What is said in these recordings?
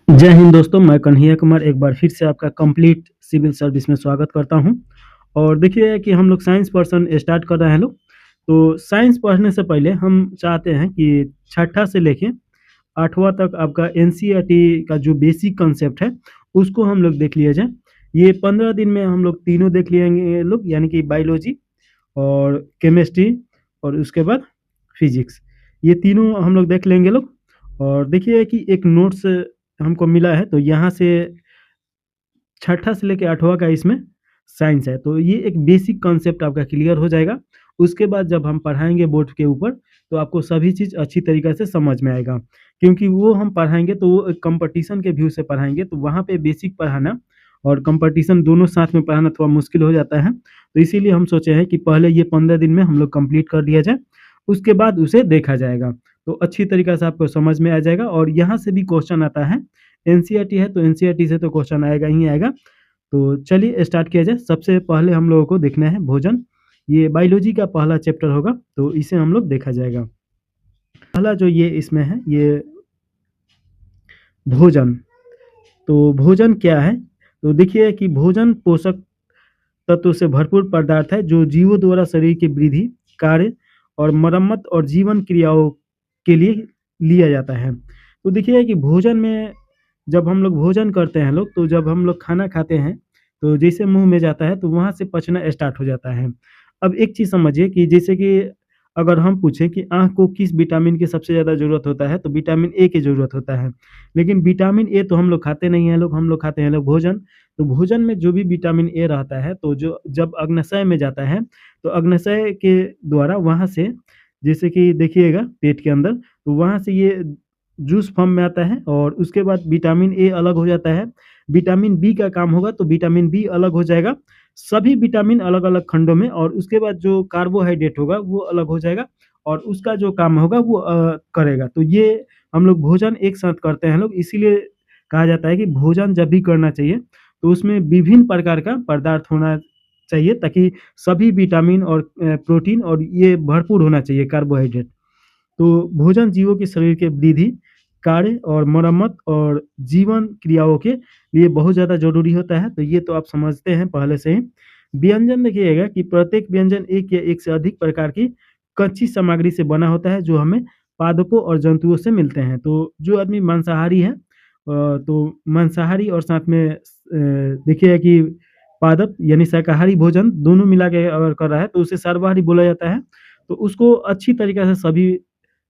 जय हिंद दोस्तों, मैं कन्हैया कुमार एक बार फिर से आपका कंप्लीट सिविल सर्विस में स्वागत करता हूं। और देखिए कि हम लोग साइंस पर्सन स्टार्ट कर रहे हैं लोग। तो साइंस पढ़ने से पहले हम चाहते हैं कि छठा से लेके आठवां तक आपका एनसीईआरटी का जो बेसिक कंसेप्ट है उसको हम लोग देख लिया जाए। ये 15 दिन में हम लोग तीनों देख लेंगे लोग, यानी कि बायोलॉजी और केमिस्ट्री और उसके बाद फिजिक्स, ये तीनों हम लोग देख लेंगे लोग। और देखिए कि एक नोट्स हमको मिला है, तो यहाँ से छठा से लेके आठवां का इसमें साइंस है, तो ये एक बेसिक कॉन्सेप्ट आपका क्लियर हो जाएगा। उसके बाद जब हम पढ़ाएंगे बोर्ड के ऊपर तो आपको सभी चीज़ अच्छी तरीक़े से समझ में आएगा, क्योंकि वो हम पढ़ाएंगे तो वो एक कंपटीशन के व्यू से पढ़ाएंगे, तो वहाँ पे बेसिक पढ़ाना और कंपटीशन दोनों साथ में पढ़ाना थोड़ा मुश्किल हो जाता है। तो इसीलिए हम सोचे हैं कि पहले ये 15 दिन में हम लोग कंप्लीट कर दिया जाए, उसके बाद उसे देखा जाएगा, तो अच्छी तरीक़े से आपको समझ में आ जाएगा। और यहाँ से भी क्वेश्चन आता है, एनसीईआरटी है तो एनसीईआरटी से तो क्वेश्चन आएगा ही आएगा। तो चलिए स्टार्ट किया जाए। सबसे पहले हम लोगों को देखना है भोजन, ये बायोलॉजी का पहला चैप्टर होगा, तो इसे हम लोग देखा जाएगा। पहला जो ये इसमें है ये भोजन। तो भोजन क्या है? तो देखिए कि भोजन पोषक तत्वों से भरपूर पदार्थ है जो जीवों द्वारा शरीर की वृद्धि, कार्य और मरम्मत और जीवन क्रियाओं के लिए लिया जाता है। तो देखिए कि भोजन में जब हम लोग भोजन करते हैं लोग, तो जब हम लोग खाना खाते हैं तो जैसे मुंह में जाता है तो वहाँ से पचना स्टार्ट हो जाता है। अब एक चीज़ समझिए कि जैसे कि अगर हम पूछें कि आँख को किस विटामिन की सबसे ज़्यादा ज़रूरत होता है, तो विटामिन ए की ज़रूरत होता है। लेकिन विटामिन ए तो हम लोग खाते नहीं हैं लोग, हम लोग खाते हैं लोग भोजन। तो भोजन में जो भी विटामिन ए रहता है, तो जो जब अग्नाशय में जाता है, तो अग्नाशय के द्वारा वहाँ से, जैसे कि देखिएगा पेट के अंदर, तो वहाँ से ये जूस फॉर्म में आता है और उसके बाद विटामिन ए अलग हो जाता है। विटामिन बी का काम होगा तो विटामिन बी अलग हो जाएगा। सभी विटामिन अलग-अलग खंडों में, और उसके बाद जो कार्बोहाइड्रेट होगा वो अलग हो जाएगा और उसका जो काम होगा वो करेगा। तो ये हम लोग भोजन एक साथ करते हैं लोग, इसीलिए कहा जाता है कि भोजन जब भी करना चाहिए तो उसमें विभिन्न प्रकार का पदार्थ होना चाहिए, ताकि सभी विटामिन और प्रोटीन और ये भरपूर होना चाहिए कार्बोहाइड्रेट। तो भोजन जीवों के शरीर के वृद्धि, कार्य और मरम्मत और जीवन क्रियाओं के लिए बहुत ज़्यादा ज़रूरी होता है, तो ये तो आप समझते हैं पहले से ही। व्यंजन देखिएगा कि प्रत्येक व्यंजन एक या एक से अधिक प्रकार की कच्ची सामग्री से बना होता है जो हमें पादपों और जंतुओं से मिलते हैं। तो जो आदमी मांसाहारी है, तो मांसाहारी और साथ में देखिए कि पादप यानी शाकाहारी भोजन दोनों मिला के अगर कर रहा है तो उसे सर्वाहारी बोला जाता है। तो उसको अच्छी तरीक़े से सभी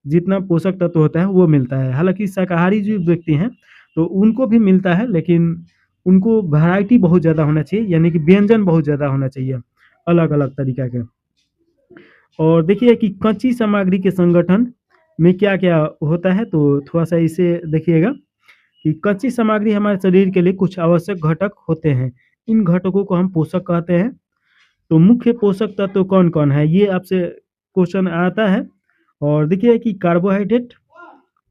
जितना पोषक तत्व होता है वो मिलता है। हालाँकि शाकाहारी जो व्यक्ति हैं तो उनको भी मिलता है, लेकिन उनको वैरायटी बहुत ज़्यादा होना चाहिए, यानी कि व्यंजन बहुत ज़्यादा होना चाहिए, अलग-अलग तरीक़ा के। और देखिए कि कच्ची सामग्री के संगठन में क्या-क्या होता है, तो थोड़ा-सा इसे देखिएगा कि कच्ची सामग्री हमारे शरीर के लिए कुछ आवश्यक घटक होते हैं। इन घटकों को हम पोषक कहते हैं। तो मुख्य पोषक तत्व कौन-कौन है, ये आपसे क्वेश्चन आता है। और देखिए कि कार्बोहाइड्रेट,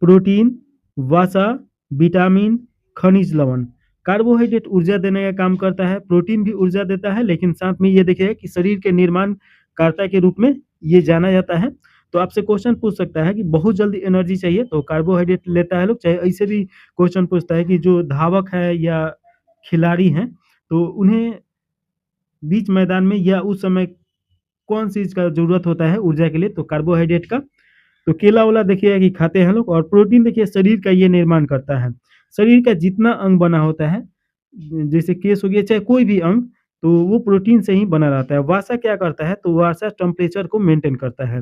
प्रोटीन, वसा, विटामिन, खनिज लवण। कार्बोहाइड्रेट ऊर्जा देने का काम करता है, प्रोटीन भी ऊर्जा देता है, लेकिन साथ में ये देखिए कि शरीर के निर्माणकर्ता के रूप में ये जाना जाता है। तो आपसे क्वेश्चन पूछ सकता है कि बहुत जल्दी एनर्जी चाहिए तो कार्बोहाइड्रेट लेता है लोग, चाहे ऐसे भी क्वेश्चन पूछता है कि जो धावक है या खिलाड़ी हैं, तो उन्हें बीच मैदान में या उस समय कौन चीज़ का ज़रूरत होता है ऊर्जा के लिए, तो कार्बोहाइड्रेट का। तो केला-वेला देखिए कि खाते हैं लोग। और प्रोटीन देखिए शरीर का ये निर्माण करता है। शरीर का जितना अंग बना होता है, जैसे केस हो गया चाहे कोई भी अंग, तो वो प्रोटीन से ही बना रहता है। वसा क्या करता है, तो वसा टेम्परेचर को मेंटेन करता है,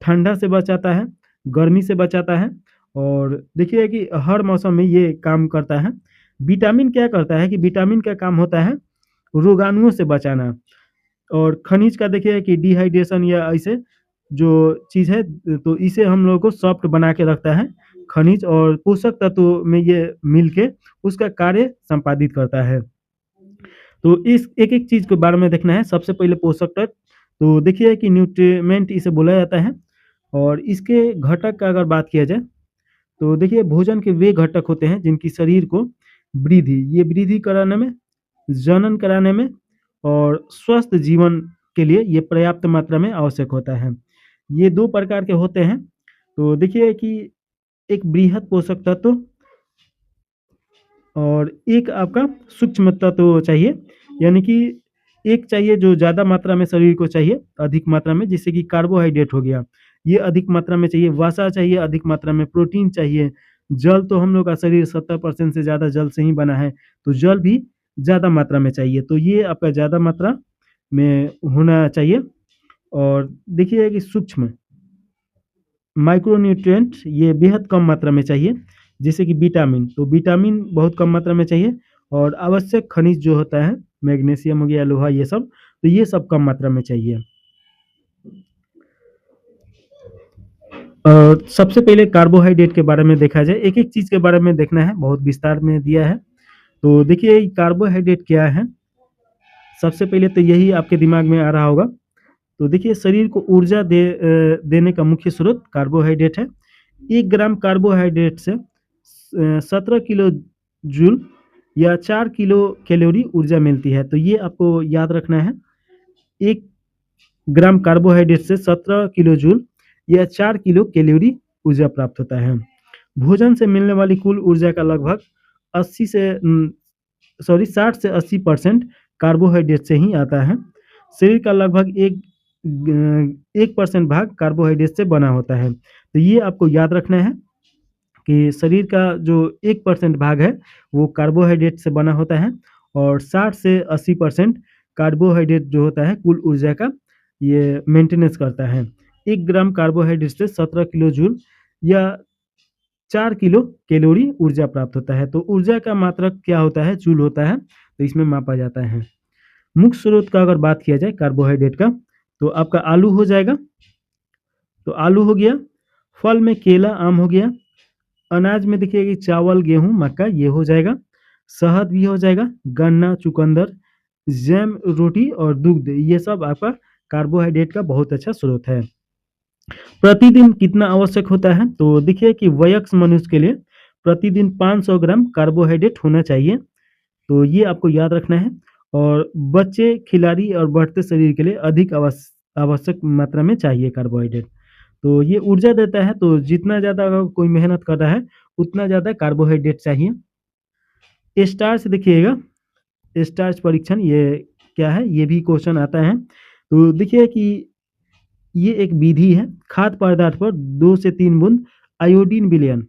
ठंडा से बचाता है, गर्मी से बचाता है, और देखिए कि हर मौसम में ये काम करता है। विटामिन क्या करता है कि विटामिन का काम होता है रोगाणुओं से बचाना। और खनिज का देखिए कि डिहाइड्रेशन या ऐसे जो चीज़ है, तो इसे हम लोगों को सॉफ्ट बना के रखता है खनिज, और पोषक तत्वों में ये मिलके उसका कार्य संपादित करता है। तो इस एक-एक चीज़ के बारे में देखना है। सबसे पहले पोषक तत्व, तो देखिए कि न्यूट्रिएंट इसे बोला जाता है। और इसके घटक का अगर बात किया जाए, तो देखिए भोजन के वे घटक होते हैं जिनकी शरीर को वृद्धि कराने में, जनन कराने में और स्वस्थ जीवन के लिए ये पर्याप्त मात्रा में आवश्यक होता है। ये 2 प्रकार के होते हैं। तो देखिए कि एक बृहत पोषक तत्व और एक आपका सूक्ष्म तत्व चाहिए, यानी कि एक चाहिए जो ज़्यादा मात्रा में शरीर को चाहिए, अधिक मात्रा में, जैसे कि कार्बोहाइड्रेट हो गया, ये अधिक मात्रा में चाहिए, वसा चाहिए अधिक मात्रा में, प्रोटीन चाहिए, जल तो हम लोग का शरीर 70% से ज़्यादा जल से ही बना है, तो जल भी ज़्यादा मात्रा में चाहिए, तो ये आपका ज़्यादा मात्रा में होना चाहिए। और देखिए कि सूक्ष्म माइक्रोन्यूट्रिएंट ये बेहद कम मात्रा में चाहिए, जैसे कि विटामिन, तो विटामिन बहुत कम मात्रा में चाहिए, और आवश्यक खनिज जो होता है, मैग्नीशियम हो गया, लोहा, ये सब, तो ये सब कम मात्रा में चाहिए। सबसे पहले कार्बोहाइड्रेट के बारे में देखा जाए, एक-एक चीज़ के बारे में देखना है, बहुत विस्तार में दिया है। तो देखिए कार्बोहाइड्रेट क्या है? सबसे पहले तो यही आपके दिमाग में आ रहा होगा। तो देखिए शरीर को ऊर्जा देने का मुख्य स्रोत कार्बोहाइड्रेट है। 1 ग्राम कार्बोहाइड्रेट से 17 किलो जूल या 4 किलो कैलोरी ऊर्जा मिलती है। तो ये आपको याद रखना है। 1 ग्राम कार्बोहाइड्रेट से 17 किलो जूल या 4 किलो कैलोरी ऊर्जा प्राप्त होता है। भोजन से मिलने वाली कुल ऊर्जा का लगभग 80 से 60 से 80% कार्बोहाइड्रेट से ही आता है। शरीर का लगभग 1% भाग कार्बोहाइड्रेट से बना होता है। तो ये आपको याद रखना है कि शरीर का जो 1% भाग है, वो कार्बोहाइड्रेट से बना होता है, और 60 से 80% कार्बोहाइड्रेट जो होता है कुल ऊर्जा का, ये मेंटेनेंस करता है। 1 ग्राम कार्बोहाइड्रेट से 17 किलो जूल या 4 किलो कैलोरी ऊर्जा प्राप्त होता है। तो ऊर्जा का मात्रक क्या होता है? जूल होता है, तो इसमें मापा जाता है। मुख्य स्रोत का अगर बात किया जाए कार्बोहाइड्रेट का, तो आपका आलू हो जाएगा, तो आलू हो गया, फल में केला, आम हो गया, अनाज में देखिए कि चावल, गेहूँ, मक्का, ये हो जाएगा, शहद भी हो जाएगा, गन्ना, चुकंदर, जैम, रोटी और दूध, ये सब आपका कार्बोहाइड्रेट का बहुत अच्छा स्रोत है। प्रतिदिन कितना आवश्यक होता है? तो देखिए कि वयस्क मनुष्य के लिए प्रतिदिन 500 ग्राम कार्बोहाइड्रेट होना चाहिए, तो ये आपको याद रखना है। और बच्चे, खिलाड़ी और बढ़ते शरीर के लिए अधिक आवश्यक मात्रा में चाहिए कार्बोहाइड्रेट। तो ये ऊर्जा देता है, तो जितना ज़्यादा अगर कोई मेहनत कर रहा है, उतना ज़्यादा कार्बोहाइड्रेट चाहिए। स्टार्च देखिएगा, स्टार्च परीक्षण ये क्या है? ये भी क्वेश्चन आता है। तो देखिए कि ये एक विधि है, खाद्य पदार्थ पर 2 से 3 बूंद आयोडीन विलयन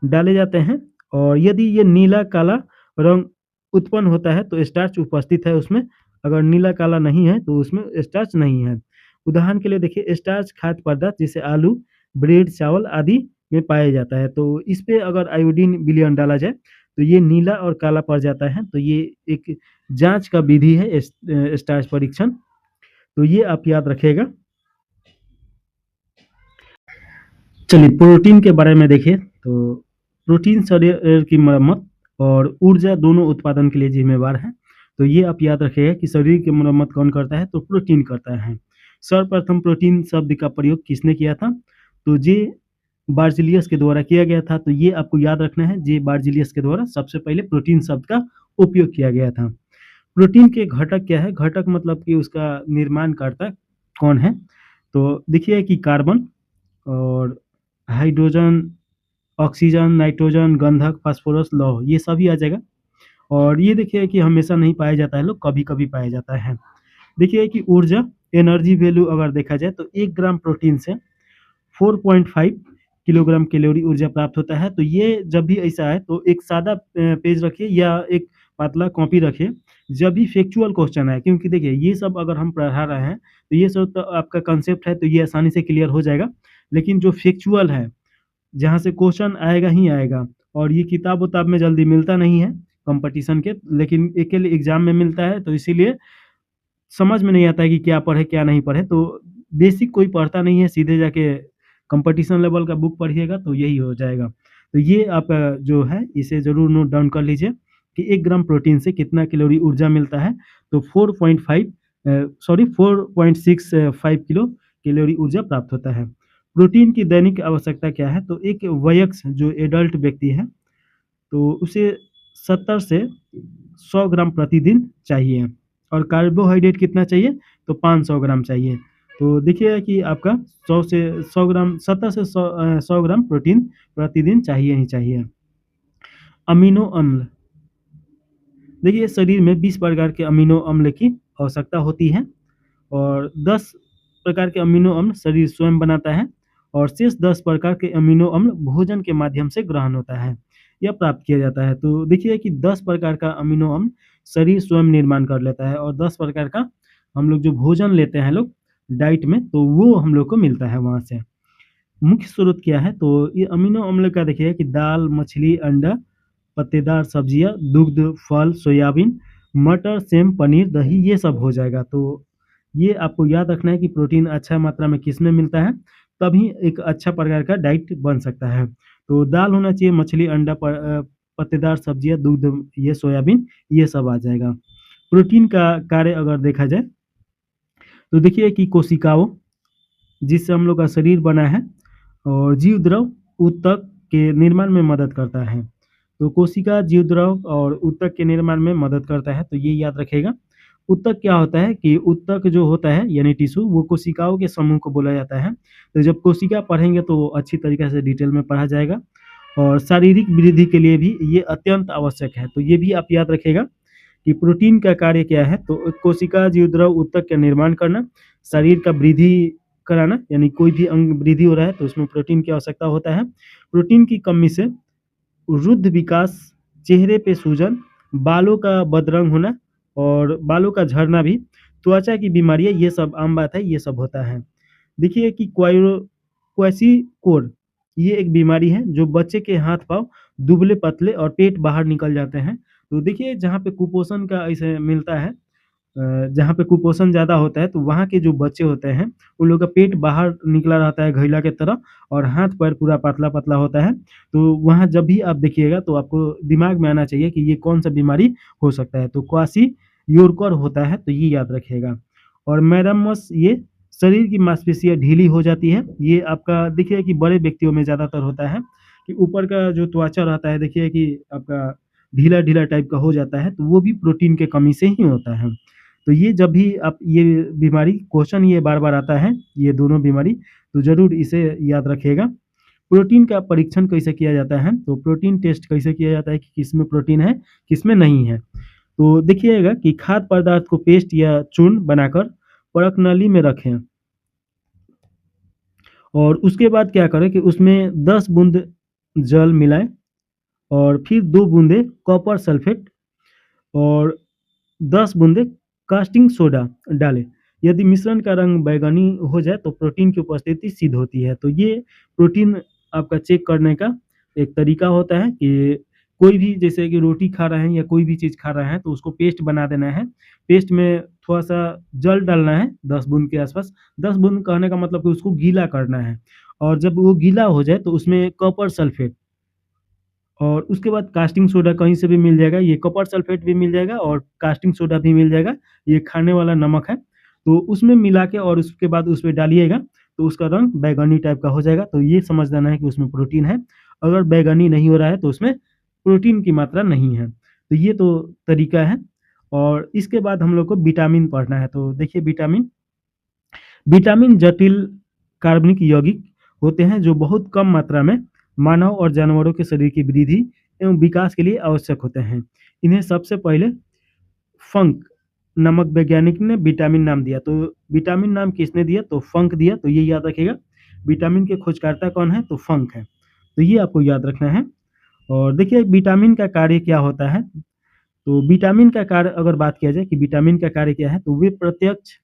डाले जाते हैं, और यदि ये नीला-काला रंग उत्पन्न होता है, तो स्टार्च उपस्थित है उसमें, अगर नीला-काला नहीं है, तो उसमें स्टार्च नहीं है। उदाहरण के लिए देखिए स्टार्च खाद्य पदार्थ जैसे आलू, ब्रेड, चावल आदि में पाया जाता है, तो इस पे अगर आयोडीन विलयन डाला जाए, तो ये नीला और काला पड़ जाता है, तो ये एक जाँच का विधि है स्टार्च परीक्षण, तो ये आप याद रखिएगा। चलिए प्रोटीन के बारे में देखिए, तो प्रोटीन शरीर की मरम्मत और ऊर्जा दोनों उत्पादन के लिए जिम्मेवार है। तो ये आप याद रखिएगा कि शरीर की मरम्मत कौन करता है? तो प्रोटीन करता है। सर्वप्रथम प्रोटीन शब्द का प्रयोग किसने किया था? तो जे बार्जिलियस के द्वारा किया गया था। तो ये आपको याद रखना है, जे बार्जिलियस के द्वारा सबसे पहले प्रोटीन शब्द का उपयोग किया गया था। प्रोटीन के घटक क्या है? घटक मतलब कि उसका निर्माणकर्ता कौन है? तो देखिए कि कार्बन और हाइड्रोजन, ऑक्सीजन, नाइट्रोजन, गंधक, फास्फोरस, लौह, ये सभी आ जाएगा। और ये देखिए कि हमेशा नहीं पाया जाता है लोग, कभी-कभी पाया जाता है। देखिए कि ऊर्जा, एनर्जी वैल्यू अगर देखा जाए, तो 1 ग्राम प्रोटीन से 4.5 किलोग्राम कैलोरी ऊर्जा प्राप्त होता है। तो ये जब भी ऐसा है, तो एक सादा पेज रखिए या एक पतला कॉपी रखिए, जब भी फैक्चुअल क्वेश्चन आए, क्योंकि देखिए ये सब अगर हम पढ़ा रहे हैं, तो ये सब तो आपका कांसेप्ट है, तो ये आसानी से क्लियर हो जाएगा। लेकिन जो फैक्चुअल है, जहाँ से क्वेश्चन आएगा ही आएगा, और ये किताब-उताब में जल्दी मिलता नहीं है कॉम्पिटिशन के, लेकिन अकेले एग्ज़ाम में मिलता है, तो इसीलिए समझ में नहीं आता है कि क्या पढ़े, क्या नहीं पढ़े। तो बेसिक कोई पढ़ता नहीं है, सीधे जाके कॉम्पिटिशन लेवल का बुक पढ़िएगा, तो यही हो जाएगा। तो ये आप जो है इसे ज़रूर नोट डाउन कर लीजिए कि 1 ग्राम प्रोटीन से कितना कैलोरी ऊर्जा मिलता है, तो 4.65 किलो कैलोरी ऊर्जा प्राप्त होता है। प्रोटीन की दैनिक आवश्यकता क्या है? तो एक वयस्क जो एडल्ट व्यक्ति है, तो उसे 70 से 100 ग्राम प्रतिदिन चाहिए, और कार्बोहाइड्रेट कितना चाहिए? तो 500 ग्राम चाहिए। तो देखिए कि आपका 100 से 100 ग्राम, 70 से 100 ग्राम प्रोटीन प्रतिदिन चाहिए ही चाहिए। अमीनो अम्ल। देखिए शरीर में 20 प्रकार के अमीनो अम्ल की आवश्यकता होती है और 10 प्रकार के अमीनो अम्ल शरीर स्वयं बनाता है और शेष 10 प्रकार के अमीनो अम्ल भोजन के माध्यम से ग्रहण होता है या प्राप्त किया जाता है। तो देखिए कि 10 प्रकार का अमीनो अम्ल शरीर स्वयं निर्माण कर लेता है और 10 प्रकार का हम लोग जो भोजन लेते हैं लोग डाइट में, तो वो हम लोग को मिलता है वहाँ से। मुख्य स्रोत क्या है? तो ये अमीनो अम्ल का देखिए कि दाल, मछली, अंडा, पत्तेदार सब्जियाँ, दुग्ध, फल, सोयाबीन, मटर, सेम, पनीर, दही ये सब हो जाएगा। तो ये आपको याद रखना है कि प्रोटीन अच्छा मात्रा में किसमें मिलता है, तभी एक अच्छा प्रकार का डाइट बन सकता है। तो दाल होना चाहिए, मछली, अंडा, पत्तेदार सब्जियाँ, दूध, ये सोयाबीन, ये सब आ जाएगा। प्रोटीन का कार्य अगर देखा जाए, तो देखिए कि कोशिकाओं जिससे हम लोग का शरीर बना है और जीव द्रव ऊतक के निर्माण में मदद करता है। तो कोशिका जीव द्रव और ऊतक के निर्माण में मदद करता है, तो ये याद रखिएगा। ऊतक क्या होता है कि ऊतक जो होता है यानी टिश्यू, वो कोशिकाओं के समूह को बोला जाता है। तो जब कोशिका पढ़ेंगे तो अच्छी तरीके से डिटेल में पढ़ा जाएगा और शारीरिक वृद्धि के लिए भी ये अत्यंत आवश्यक है। तो ये भी आप याद रखिएगा कि प्रोटीन का कार्य क्या है। तो कोशिका जीव द्रव ऊतक का निर्माण करना, शरीर का वृद्धि कराना, यानी कोई भी अंग वृद्धि हो रहा है तो उसमें प्रोटीन की आवश्यकता होता है। प्रोटीन की कमी से रुद्ध विकास, चेहरे पे सूजन, बालों का बदरंग होना और बालों का झड़ना भी, त्वचा की बीमारियां, ये सब आम बात है, ये सब होता है। देखिए कि क्वैसीकोर ये एक बीमारी है जो बच्चे के हाथ पाँव दुबले पतले और पेट बाहर निकल जाते हैं। तो देखिए जहाँ पे कुपोषण का ऐसे मिलता है, जहाँ पे कुपोषण ज़्यादा होता है तो वहाँ के जो बच्चे होते हैं उन लोग का पेट बाहर निकला रहता है घैला की तरह और हाथ पैर पूरा पतला-पतला होता है। तो वहाँ जब भी आप देखिएगा तो आपको दिमाग में आना चाहिए कि ये कौन-सा बीमारी हो सकता है। तो क्वाशी-योरकर होता है, तो ये याद रखिएगा। और मैरमस, ये शरीर की मांसपेशियाँ ढीली हो जाती है। ये आपका देखिए कि बड़े व्यक्तियों में ज़्यादातर होता है कि ऊपर का जो त्वचा रहता है देखिए कि आपका ढीला-ढीला टाइप का हो जाता है, तो वो भी प्रोटीन के कमी से ही होता है। तो ये जब भी आप ये बीमारी क्वेश्चन ये बार-बार आता है, ये दोनों बीमारी, तो ज़रूर इसे याद रखिएगा। प्रोटीन का परीक्षण कैसे किया जाता है? तो प्रोटीन टेस्ट कैसे किया जाता है कि किसमें प्रोटीन है, किसमें नहीं है? तो देखिएगा कि खाद्य पदार्थ को पेस्ट या चूर्ण बनाकर परख नली में रखें और उसके बाद क्या करें कि उसमें 10 बूँद जल मिलाएँ और फिर 2 बूँदें कॉपर सल्फेट और 10 बूँदें कास्टिंग सोडा डालें। यदि मिश्रण का रंग बैंगनी हो जाए तो प्रोटीन की उपस्थिति सिद्ध होती है। तो ये प्रोटीन आपका चेक करने का एक तरीका होता है कि कोई भी जैसे कि रोटी खा रहे हैं या कोई भी चीज़ खा रहे हैं तो उसको पेस्ट बना देना है। पेस्ट में थोड़ा-सा जल डालना है 10 बूँद के आस-पास। 10 बूँद कहने का मतलब कि उसको गीला करना है और जब वो गीला हो जाए तो उसमें कॉपर सल्फेट और उसके बाद कास्टिंग सोडा कहीं से भी मिल जाएगा, ये कॉपर सल्फेट भी मिल जाएगा और कास्टिंग सोडा भी मिल जाएगा, ये खाने वाला नमक है। तो उसमें मिला के और उसके बाद उसमें डालिएगा, तो उसका रंग बैंगनी टाइप का हो जाएगा, तो ये समझ जाना है कि उसमें प्रोटीन है। अगर बैंगनी नहीं हो रहा है, तो उसमें प्रोटीन की मात्रा नहीं है। तो ये तो तरीका है और इसके बाद हम लोग को विटामिन पढ़ना है। तो देखिए विटामिन विटामिन जटिल कार्बनिक यौगिक होते हैं जो बहुत कम मात्रा में मानव और जानवरों के शरीर की वृद्धि एवं विकास के लिए आवश्यक होते हैं। इन्हें सबसे पहले फंक नामक वैज्ञानिक ने विटामिन नाम दिया। तो विटामिन नाम किसने दिया? तो फंक दिया। तो ये याद रखिएगा। विटामिन के खोजकर्ता कौन है? तो फंक है। तो ये आपको याद रखना है। और देखिए विटामिन का कार्य क्या होता है? तो विटामिन का कार्य अगर बात किया जाए कि विटामिन का कार्य क्या है, तो वे प्रत्यक्ष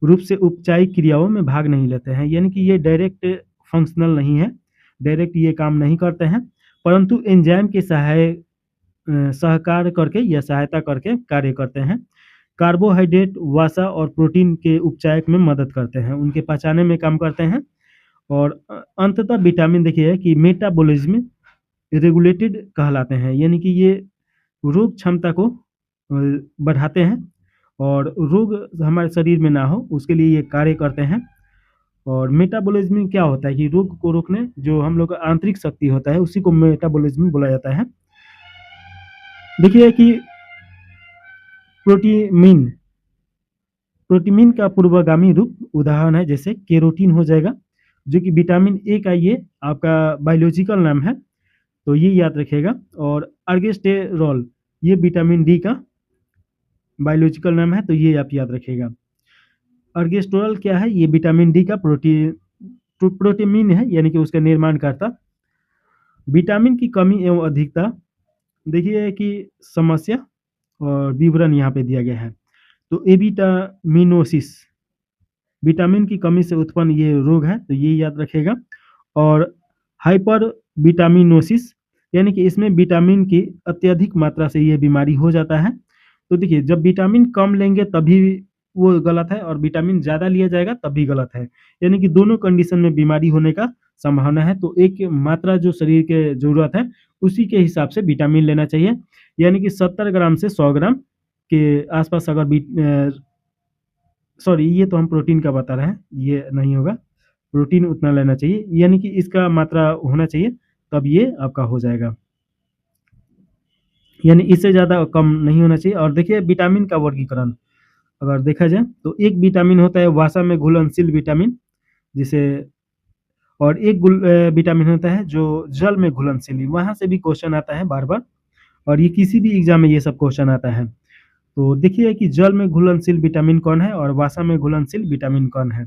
रूप से उपचारिक क्रियाओं में भाग नहीं लेते हैं, यानी कि ये डायरेक्ट फंक्शनल नहीं है, डायरेक्ट ये काम नहीं करते हैं, परंतु एंजाइम के सहकार करके या सहायता करके कार्य करते हैं। कार्बोहाइड्रेट, वसा और प्रोटीन के उपचायक में मदद करते हैं, उनके पचाने में काम करते हैं और अंततः विटामिन देखिए कि मेटाबॉलिज्म रेगुलेटेड कहलाते हैं, यानी कि ये रोग क्षमता को बढ़ाते हैं और रोग हमारे शरीर में ना हो उसके लिए ये कार्य करते हैं। और मेटाबॉलिज्म क्या होता है कि रोग को रोकने जो हम लोग का आंतरिक शक्ति होता है उसी को मेटाबॉलिज्म बोला जाता है। देखिए कि प्रोटीमीन प्रोटीमीन का पूर्वगामी रूप उदाहरण है जैसे केरोटीन हो जाएगा, जो कि विटामिन ए का ये आपका बायोलॉजिकल नाम है। तो ये याद रखिएगा। और अर्गेस्टेरॉल ये विटामिन डी का बायोलॉजिकल नाम है, तो ये आप याद रखिएगा। अर्गेस्टोरल क्या है? ये विटामिन डी का प्रोटीन है, यानी कि उसका निर्माण करता। विटामिन की कमी एवं अधिकता देखिए कि समस्या और विवरण यहाँ पे दिया गया है। तो एविटामिनोसिस विटामिन की कमी से उत्पन्न ये रोग है, तो ये याद रखिएगा। और हाइपर विटामिनोसिस यानी कि इसमें विटामिन की अत्यधिक मात्रा से ये बीमारी हो जाता है। तो देखिए, जब विटामिन कम लेंगे तभी वो गलत है, और विटामिन ज़्यादा लिया जाएगा तब भी गलत है। यानी कि दोनों कंडीशन में बीमारी होने का संभावना है। तो एक मात्रा जो शरीर के ज़रूरत है उसी के हिसाब से विटामिन लेना चाहिए। यानी कि 70 ग्राम से 100 ग्राम के आसपास अगर सॉरी, ये तो हम प्रोटीन का बता रहे हैं, ये नहीं होगा। प्रोटीन उतना लेना चाहिए, यानी कि इसका मात्रा होना चाहिए, तब ये आपका हो जाएगा। यानी इससे ज़्यादा कम नहीं होना चाहिए। और देखिए विटामिन का वर्गीकरण अगर देखा जाए तो एक विटामिन होता है वसा में घुलनशील विटामिन, जिसे और एक विटामिन होता है जो जल में घुलनशील, वहाँ से भी क्वेश्चन आता है बार बार, और ये किसी भी एग्जाम में ये सब क्वेश्चन आता है। तो देखिए कि जल में घुलनशील विटामिन कौन है और वसा में घुलनशील विटामिन कौन है।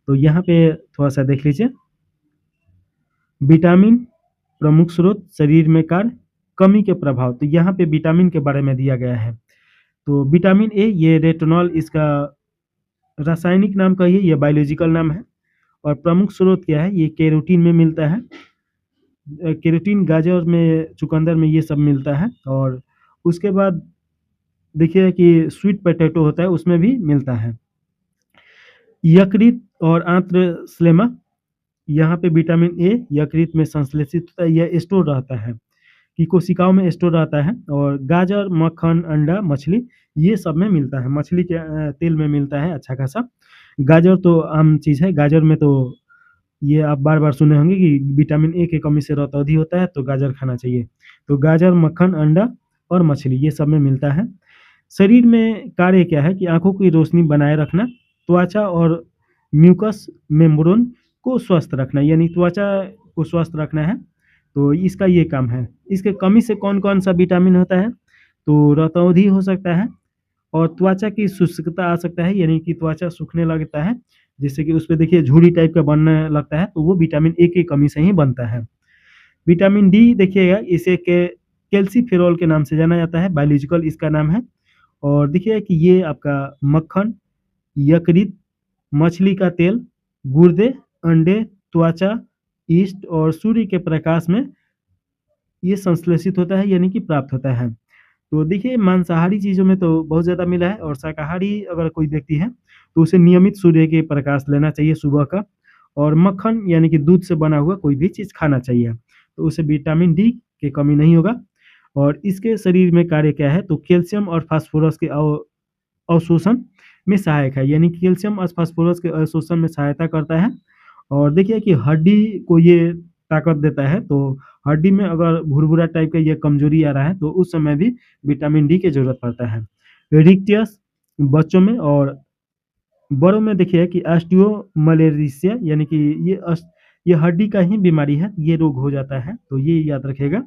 तो यहाँ पे थोड़ा सा देख लीजिए। विटामिन प्रमुख स्रोत, शरीर में कार्य, कमी के प्रभाव। तो यहाँ पे विटामिन के बारे में दिया गया है। तो विटामिन ए ये रेटिनॉल इसका रासायनिक नाम कहिए, ये बायोलॉजिकल नाम है। और प्रमुख स्रोत क्या है? ये कैरोटीन में मिलता है। कैरोटीन गाजर में, चुकंदर में ये सब मिलता है। और उसके बाद देखिए कि स्वीट पोटैटो होता है उसमें भी मिलता है। यकृत और आंत्रश्लेमा, यहाँ पे विटामिन ए यकृत में संश्लेषित होता है, यह स्टोर रहता है कि कोशिकाओं में स्टोर रहता है। और गाजर, मक्खन, अंडा, मछली ये सब में मिलता है। मछली के तेल में मिलता है अच्छा खासा। गाजर तो आम चीज़ है, गाजर में तो ये आप बार बार सुने होंगे कि विटामिन ए की कमी से रतौंधी होता है, तो गाजर खाना चाहिए। तो गाजर, मक्खन, अंडा और मछली ये सब में मिलता है। शरीर में कार्य क्या है? कि आंखों की रोशनी बनाए रखना, त्वचा और म्यूकस मेम्ब्रेन को स्वस्थ रखना, यानी त्वचा को स्वस्थ रखना है, तो इसका ये काम है। इसके कमी से कौन कौन सा विटामिन होता है? तो रतौंधी हो सकता है, और त्वचा की शुष्कता आ सकता है, यानी कि त्वचा सूखने लगता है, जिससे कि उस पे देखिए झुर्री टाइप का बनने लगता है, तो वो विटामिन ए की कमी से ही बनता है। विटामिन डी देखिएगा, इसे कैल्सीफेरॉल के नाम से जाना जाता है, बायोलॉजिकल इसका नाम है। और देखिए कि ये आपका मक्खन, यकृत, मछली का तेल, गुर्दे, अंडे, त्वचा, ईस्ट और सूर्य के प्रकाश में ये संश्लेषित होता है, यानी कि प्राप्त होता है। तो देखिए मांसाहारी चीज़ों में तो बहुत ज़्यादा मिला है, और शाकाहारी अगर कोई व्यक्ति है तो उसे नियमित सूर्य के प्रकाश लेना चाहिए सुबह का। और मक्खन यानी कि दूध से बना हुआ कोई भी चीज़ खाना चाहिए, तो उसे विटामिन डी की कमी नहीं होगा। और इसके शरीर में कार्य क्या है? तो कैल्शियम और फास्फोरस के अवशोषण में सहायक है, यानी कि कैल्शियम और फास्फोरस के अवशोषण में सहायता करता है। और देखिए कि हड्डी को ये ताकत देता है, तो हड्डी में अगर भुरभुरा टाइप का ये कमजोरी आ रहा है तो उस समय भी विटामिन डी की जरूरत पड़ता है। रिक्टियस बच्चों में और बड़ों में देखिए कि ऑस्टियोमलेरिसिया, यानी कि ये हड्डी का ही बीमारी है, ये रोग हो जाता है, तो ये याद रखिएगा।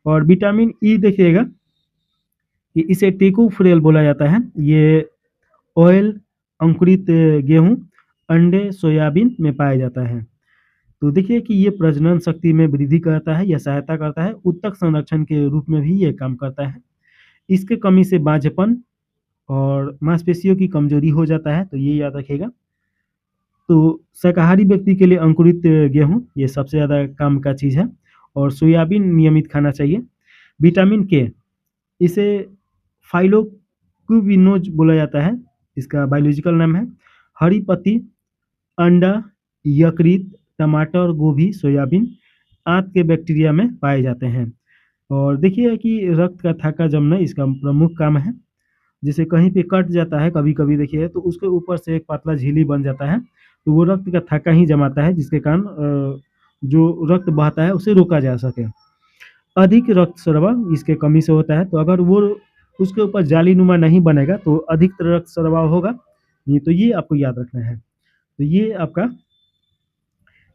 और विटामिन ई देखिएगा कि इसे टेकोफ्रेल बोला जाता है। ये ऑयल, अंकुरित गेहूं, अंडे, सोयाबीन में पाया जाता है। तो देखिए कि ये प्रजनन शक्ति में वृद्धि करता है या सहायता करता है, ऊतक संरक्षण के रूप में भी ये काम करता है। इसके कमी से बांझपन और मांसपेशियों की कमजोरी हो जाता है, तो ये याद रखिएगा। तो शाकाहारी व्यक्ति के लिए अंकुरित गेहूं ये सबसे ज़्यादा काम का चीज़ है, और सोयाबीन नियमित खाना चाहिए। विटामिन के, इसे फाइलोक्यूबिनोज बोला जाता है, इसका बायोलॉजिकल नाम है। हरी पत्ती, अंडा, यकृत, टमाटर, गोभी, सोयाबीन आंत के बैक्टीरिया में पाए जाते हैं। और देखिए कि रक्त का थाका जमना इसका प्रमुख काम है। जैसे कहीं पे कट जाता है कभी कभी देखिए, तो उसके ऊपर से एक पतला झिल्ली बन जाता है, तो वो रक्त का थाका ही जमाता है, जिसके कारण जो रक्त बहता है उसे रोका जा सके। अधिक रक्त स्राव इसके कमी से होता है, तो अगर वो उसके ऊपर जालीनुमा नहीं बनेगा तो अधिक रक्त स्राव होगा नहीं, तो ये आपको याद रखना है। तो ये आपका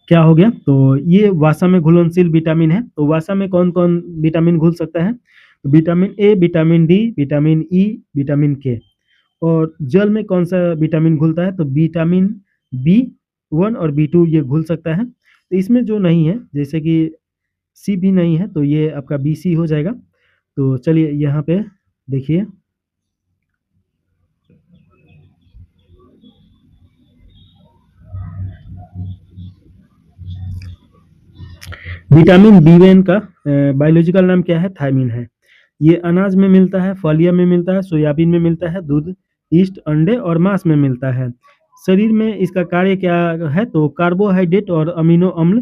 क्या हो गया? तो ये वसा में घुलनशील विटामिन है। तो वसा में कौन-कौन विटामिन घुल सकता है? तो vitamin A, vitamin D, vitamin E, vitamin के। और जल में कौन-सा विटामिन घुलता है? तो विटामिन बी 1 और बी 2 ये घुल सकता है। तो इसमें जो नहीं है, जैसे कि सी भी नहीं है, तो ये आपका बी सी हो जाएगा। तो चलिए यहाँ पे देखिए, विटामिन बी1 का बायोलॉजिकल नाम क्या है? थायमिन है। ये अनाज में मिलता है, फलिया में मिलता है, सोयाबीन में मिलता है, दूध, यीस्ट, अंडे और मांस में मिलता है। शरीर में इसका कार्य क्या है? तो कार्बोहाइड्रेट और अमीनो अम्ल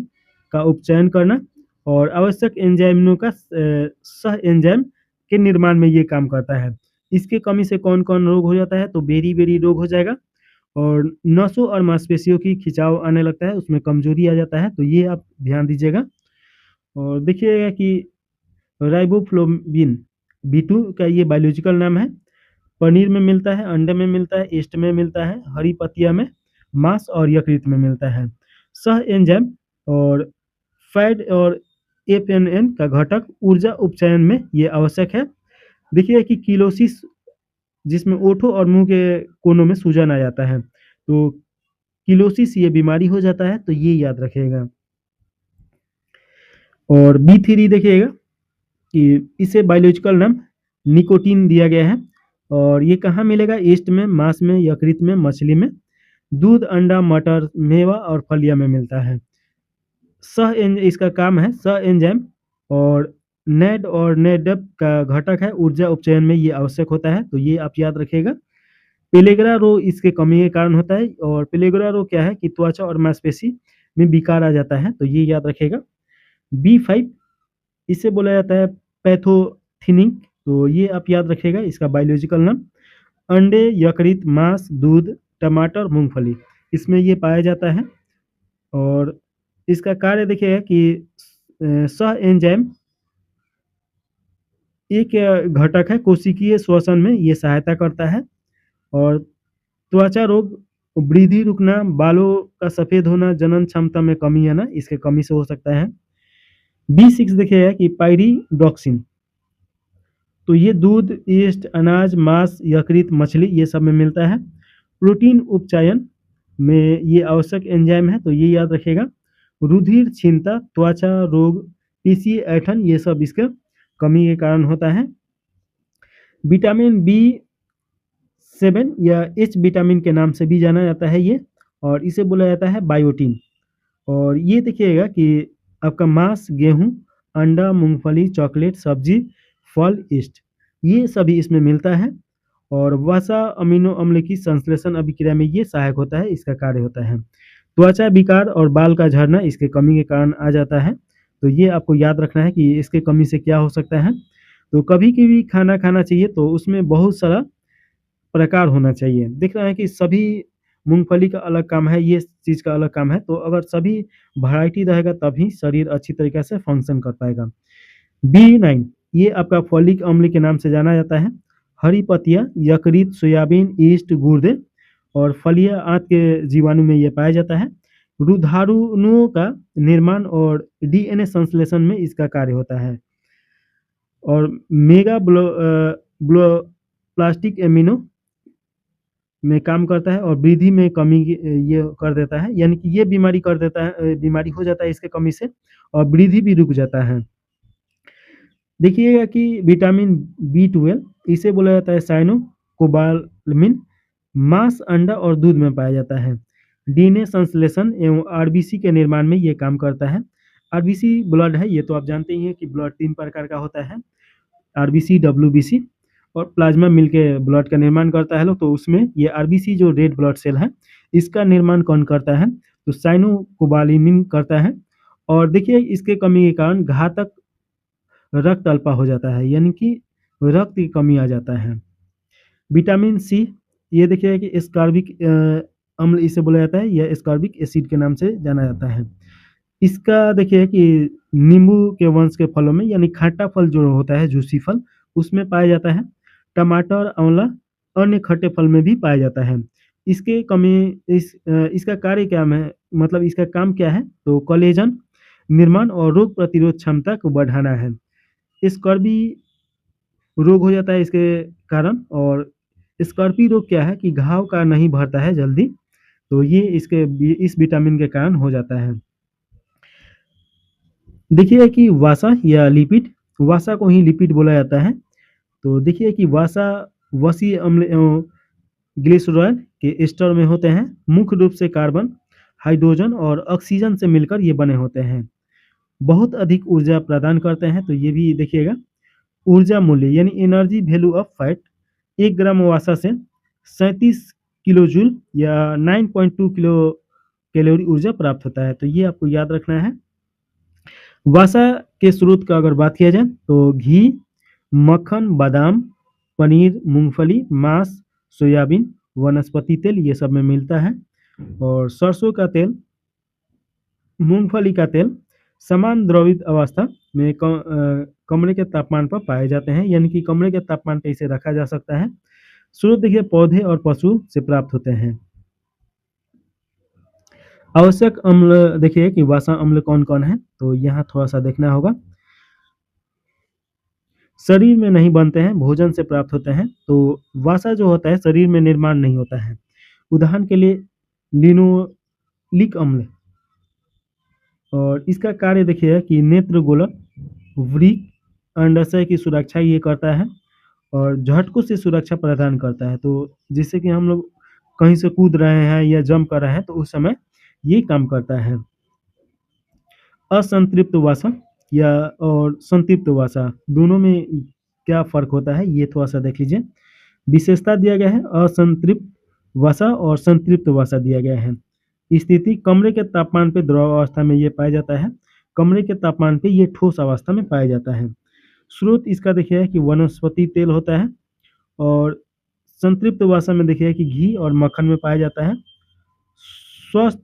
का उपचयन करना और आवश्यक एंजाइमों का सह एंजाइम के निर्माण में ये काम करता है। इसके कमी से कौन-कौन रोग हो जाता है? तो बेरी-बेरी रोग हो जाएगा और नसों और मांसपेशियों की खिंचाव आने लगता है, उसमें कमजोरी आ जाता है। तो ये आप ध्यान दीजिएगा। और देखिएगा कि राइबोफ्लोविन बी2 का ये बायोलॉजिकल नाम है। पनीर में मिलता है, अंडे में मिलता है, यीस्ट में मिलता है, हरी पत्तियां में, मांस और यकृत में मिलता है। सह एंजाइम और फैट और एफएनएन का घटक ऊर्जा उपचयन में ये आवश्यक है। देखिए कि किलोसिस, जिसमें ओठों और मुंह के कोनों में सूजन आ जाता है, तो किलोसिस ये बीमारी हो जाता है, तो ये याद रखिएगा। और बी3 देखिएगा कि इसे बायोलॉजिकल नाम निकोटीन दिया गया है। और ये कहाँ मिलेगा? ईस्ट में, मांस में, यकृत में, मछली में, दूध, अंडा, मटर, मेवा और फलिया में मिलता है। इसका काम है सह एंजाइम और नेड और नेडप का घटक है, ऊर्जा उपचयन में ये आवश्यक होता है। तो ये आप याद रखिएगा। पेलेग्रा रोग इसके कमी के कारण होता है। और पेलेग्रा रोग क्या है कि त्वचा और मांसपेशी में विकार आ जाता है, तो ये याद रखिएगा। बी5 इसे बोला जाता है पैथोथिनिक, तो ये आप याद रखिएगा इसका बायोलॉजिकल नाम। अंडे, यकृत, मांस, दूध, टमाटर, मूंगफली इसमें ये पाया जाता है। और इसका कार्य देखिएगा कि सह एंजाइम एक घटक है, कोशिकीय श्वसन में ये सहायता करता है। और त्वचा रोग, वृद्धि रुकना, बालों का सफेद होना, जनन क्षमता में कमी आना, इसके कमी से हो सकता है। बी6 देखिएगा कि पायरिडॉक्सिन, तो ये दूध, यीस्ट, अनाज, मांस, यकृत, मछली ये सब में मिलता है। प्रोटीन उपचयन में ये आवश्यक एंजाइम है, तो ये याद रखिएगा। रुधिर क्षीणता, त्वचा रोग, पीसी ऐठन ये सब इसका कमी के कारण होता है। विटामिन बी7 या एच विटामिन के नाम से भी जाना जाता है ये, और इसे बोला जाता है बायोटीन। और ये देखिएगा कि आपका मांस, गेहूं, अंडा, मूंगफली, चॉकलेट, सब्जी, फल, यीस्ट ये सभी इसमें मिलता है। और वसा अमीनो अम्ल की संश्लेषण अभिक्रिया में ये सहायक होता है, इसका कार्य होता है। त्वचा विकार और बाल का झड़ना इसके कमी के कारण आ जाता है। तो ये आपको याद रखना है कि इसके कमी से क्या हो सकता है। तो कभी भी खाना खाना चाहिए तो उसमें बहुत सारा प्रकार होना चाहिए। दिख रहा है कि सभी मूँगफली का अलग काम है, ये चीज़ का अलग काम है, तो अगर सभी वैरायटी रहेगा तभी शरीर अच्छी तरीके से फंक्शन कर पाएगा। बी9 ये आपका फॉलिक अम्ल के नाम से जाना जाता है। हरी पत्तियाँ, यकृत, सोयाबीन, यीस्ट, गुर्दे और फलियाँ आंत के जीवाणु में ये पाया जाता है। रुधाणुओं का निर्माण और डीएनए संश्लेषण में इसका कार्य होता है। और मेगा प्लास्टिक एमिनो में काम करता है और वृद्धि में कमी ये कर देता है, यानी कि ये बीमारी कर देता है, बीमारी हो जाता है इसके कमी से, और वृद्धि भी रुक जाता है। देखिएगा कि विटामिन बी12 इसे बोला जाता है साइनोकोबालामिन, मांस, अंडा और दूध में पाया जाता है। डीएनए संश्लेषण एवं आरबीसी के निर्माण में ये काम करता है। आरबीसी ब्लड है, ये तो आप जानते ही हैं कि ब्लड 3 प्रकार का होता है, आरबीसी, डब्ल्यूबीसी और प्लाज्मा मिलके ब्लड का निर्माण करता है। तो उसमें ये आरबीसी जो रेड ब्लड सेल है, इसका निर्माण कौन करता है? तो साइनोकोबालामिन करता है। और देखिए इसके कमी के कारण घातक रक्त अल्पा हो जाता है, यानी कि रक्त की कमी आ जाता है। विटामिन सी ये देखिए कि एस्कॉर्बिक अम्ल इसे बोला जाता है, या एस्कॉर्बिक एसिड के नाम से जाना जाता है। इसका देखिए कि नींबू के वंश के फलों में, यानी खट्टा फल जो होता है, जूसी फल, उसमें पाया जाता है। टमाटर, आंवला, अन्य खट्टे फल में भी पाया जाता है। इसके कमी इसका कार्य क्या है, मतलब इसका काम क्या है? तो कोलेजन निर्माण और रोग प्रतिरोध क्षमता को बढ़ाना है। स्कर्वी रोग हो जाता है इसके कारण। और स्कर्वी रोग क्या है कि घाव का नहीं भरता है जल्दी, तो ये इस विटामिन के कारण हो जाता है। देखिए कि वासा या लिपिड, वासा को ही लिपिड बोला जाता है। तो देखिए कि वासा वसी अम्ल एवं ग्लिसरॉल के स्तर में होते हैं। मुख्य रूप से कार्बन, हाइड्रोजन और ऑक्सीजन से मिलकर ये बने होते हैं। बहुत अधिक ऊर्जा प्रदान करते हैं, तो ये भी देखिएगा। ऊर्जा मूल्य यानी एनर्जी वैल्यू ऑफ फैट, 1 ग्राम वसा से 37 किलो जूल या 9.2 किलो कैलोरी ऊर्जा प्राप्त होता है, तो ये आपको याद रखना है। वसा के स्रोत का अगर बात किया जाए तो घी, मक्खन, बादाम, पनीर, मूंगफली, मांस, सोयाबीन, वनस्पति तेल ये सब में मिलता है। और सरसों का तेल, मूंगफली का तेल समान द्रवित अवस्था में कमरे के तापमान पर पाए जाते हैं, यानी कि कमरे के तापमान पे इसे रखा जा सकता है। स्रोत देखिए पौधे और पशु से प्राप्त होते हैं। आवश्यक अम्ल देखिए कि वसा अम्ल कौन कौन है, तो यहाँ थोड़ा सा देखना होगा। शरीर में नहीं बनते हैं, भोजन से प्राप्त होते हैं। तो वसा जो होता है शरीर में निर्माण नहीं होता है। उदाहरण के लिए लिनोलिक अम्ल। और इसका कार्य देखिए कि नेत्र गोलक, वृक्क, अंडाशय की सुरक्षा ये करता है और झटकों से सुरक्षा प्रदान करता है। तो जिससे कि हम लोग कहीं से कूद रहे हैं या जंप कर रहे हैं तो उस समय ये काम करता है। असंतृप्त वसा या और संतृप्त वसा दोनों में क्या फ़र्क होता है, ये थोड़ा-सा देख लीजिए। विशेषता दिया गया है, असंतृप्त वसा और संतृप्त वसा दिया गया है। स्थिति कमरे के तापमान पे द्रव अवस्था में ये पाया जाता है, कमरे के तापमान पे ये ठोस अवस्था में पाया जाता है। स्रोत इसका देखिए कि वनस्पति तेल होता है। और संतृप्त वसा में देखिए कि घी और मक्खन में पाया जाता है। स्वस्थ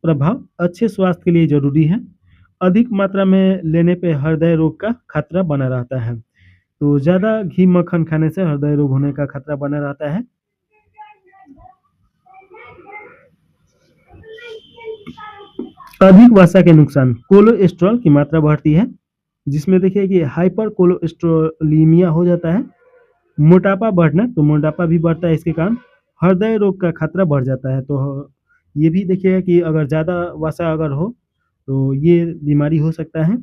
प्रभाव अच्छे स्वास्थ्य के लिए ज़रूरी है। अधिक मात्रा में लेने पे हृदय रोग का खतरा बना रहता है। तो ज़्यादा घी मक्खन खाने से हृदय रोग होने का खतरा बना रहता है। अधिक वसा के नुकसान, कोलेस्ट्रॉल की मात्रा बढ़ती है, जिसमें देखिए कि हाइपर कोलेस्ट्रोलीमिया हो जाता है। मोटापा बढ़ना, तो मोटापा भी बढ़ता है इसके कारण। हृदय रोग का खतरा बढ़ जाता है। तो ये भी देखिए कि अगर ज़्यादा वसा अगर हो तो ये बीमारी हो सकता है।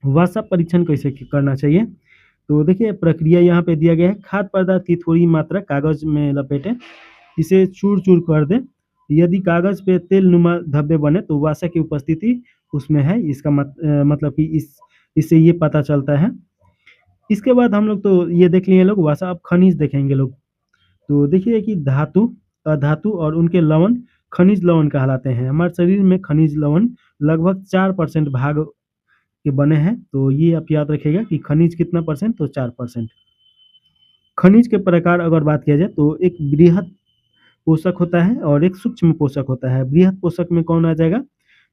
वसा परीक्षण कैसे करना चाहिए, तो देखिए प्रक्रिया यहाँ पे दिया गया है। खाद्य पदार्थ की थोड़ी मात्रा कागज में लपेटें, इसे चूर-चूर कर दें। यदि कागज पे तेल नुमा धब्बे बने तो वसा की उपस्थिति उसमें है। इसका मतलब कि इससे ये पता चलता है। इसके बाद हम लोग तो ये देख लिए लोग वसा, अब खनिज देखेंगे लोग। तो देखिए कि धातु, अधातु और उनके लवण खनिज लवण कहलाते हैं। हमारे शरीर में खनिज लवण लगभग 4% भाग के बने हैं। तो ये आप याद रखिएगा कि खनिज कितना परसेंट, तो 4%। खनिज के प्रकार अगर बात किया जाए तो एक बृहद पोषक होता है और एक सूक्ष्म पोषक होता है। बृहद पोषक में कौन आ जाएगा,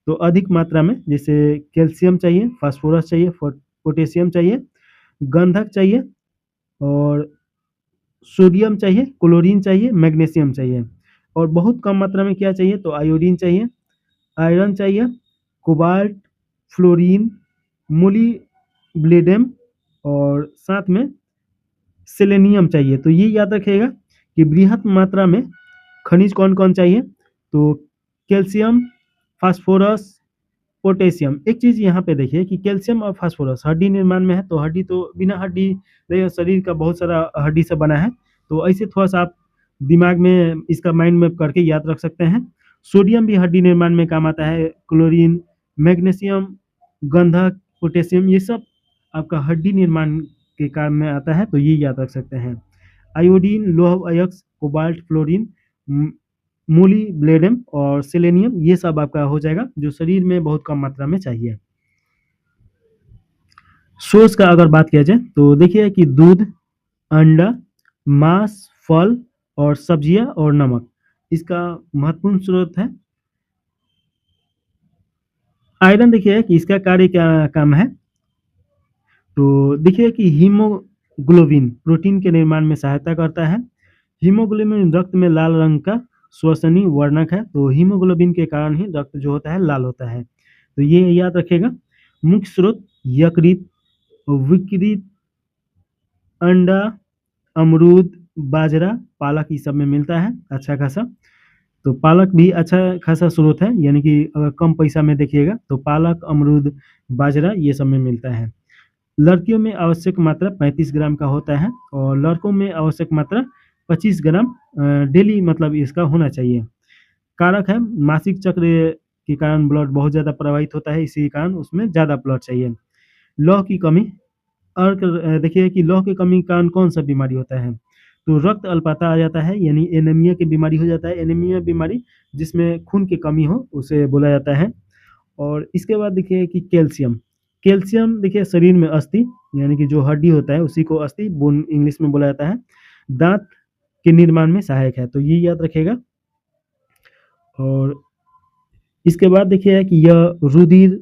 तो अधिक मात्रा में जैसे कैल्शियम चाहिए, फास्फोरस चाहिए, पोटेशियम चाहिए, गंधक चाहिए और सोडियम चाहिए, क्लोरीन चाहिए, मैग्नीशियम चाहिए। और बहुत कम मात्रा में क्या चाहिए, तो आयोडीन चाहिए, आयरन चाहिए, कोबाल्ट, फ्लोरीन, मोलिब्डेनम और साथ में सेलेनियम चाहिए। तो ये याद रखिएगा कि बृहद मात्रा में खनिज कौन-कौन चाहिए, तो कैल्शियम, फास्फोरस, पोटेशियम। एक चीज़ यहाँ पे देखिए कि कैल्शियम और फास्फोरस हड्डी निर्माण में है, तो हड्डी तो बिना हड्डी देखिए शरीर का बहुत सारा हड्डी से बना है। तो ऐसे थोड़ा-सा आप दिमाग में इसका माइंड मैप करके याद रख सकते हैं। सोडियम भी हड्डी निर्माण में काम आता है, क्लोरीन, मैग्नीशियम, गंधक, पोटेशियम ये सब आपका हड्डी निर्माण के काम में आता है, तो ये याद रख सकते हैं। आयोडीन, लौह अयस्क, कोबाल्ट, फ्लोरीन, मोलिब्डेनम और सेलेनियम ये सब आपका हो जाएगा, जो शरीर में बहुत कम मात्रा में चाहिए। सोर्स का अगर बात किया जाए तो देखिए कि दूध, अंडा, मांस, फल और सब्जियां और नमक इसका महत्वपूर्ण स्रोत है। आयरन देखिए कि इसका कार्य क्या काम है, तो देखिए कि हीमोग्लोबिन प्रोटीन के निर्माण में सहायता करता है। हीमोग्लोबिन रक्त में लाल रंग का श्वसनी वर्णक है, तो हीमोग्लोबिन के कारण ही रक्त जो होता है लाल होता है। तो ये याद रखिएगा। मुख्य स्रोत यकृत, विकृत, अंडा, अमरूद, बाजरा, पालक ये सब में मिलता है अच्छा खासा। तो पालक भी अच्छा खासा स्रोत है, यानी कि अगर कम पैसा में देखिएगा तो पालक, अमरूद, बाजरा ये सब में मिलता है। लड़कियों में आवश्यक मात्रा 35 ग्राम का होता है और लड़कों में आवश्यक मात्रा 25 ग्राम डेली मतलब इसका होना चाहिए। कारक है, मासिक चक्र के कारण ब्लड बहुत ज़्यादा प्रभावित होता है, इसी कारण उसमें ज़्यादा ब्लड चाहिए। लौह की कमी, अर्क देखिए कि लौह की कमी के कारण कौन सा बीमारी होता है, तो रक्त अल्पता आ जाता है, यानी एनीमिया की बीमारी हो जाता है। एनीमिया बीमारी जिसमें खून की कमी हो उसे बोला जाता है। और इसके बाद देखिए कि कैल्शियम। कैल्शियम देखिए शरीर में अस्थि, यानी कि जो हड्डी होता है उसी को अस्थि बोन इंग्लिश में बोला जाता है, दांत के निर्माण में सहायक है, तो ये याद रखिएगा। और इसके बाद देखिए कि यह रुधिर,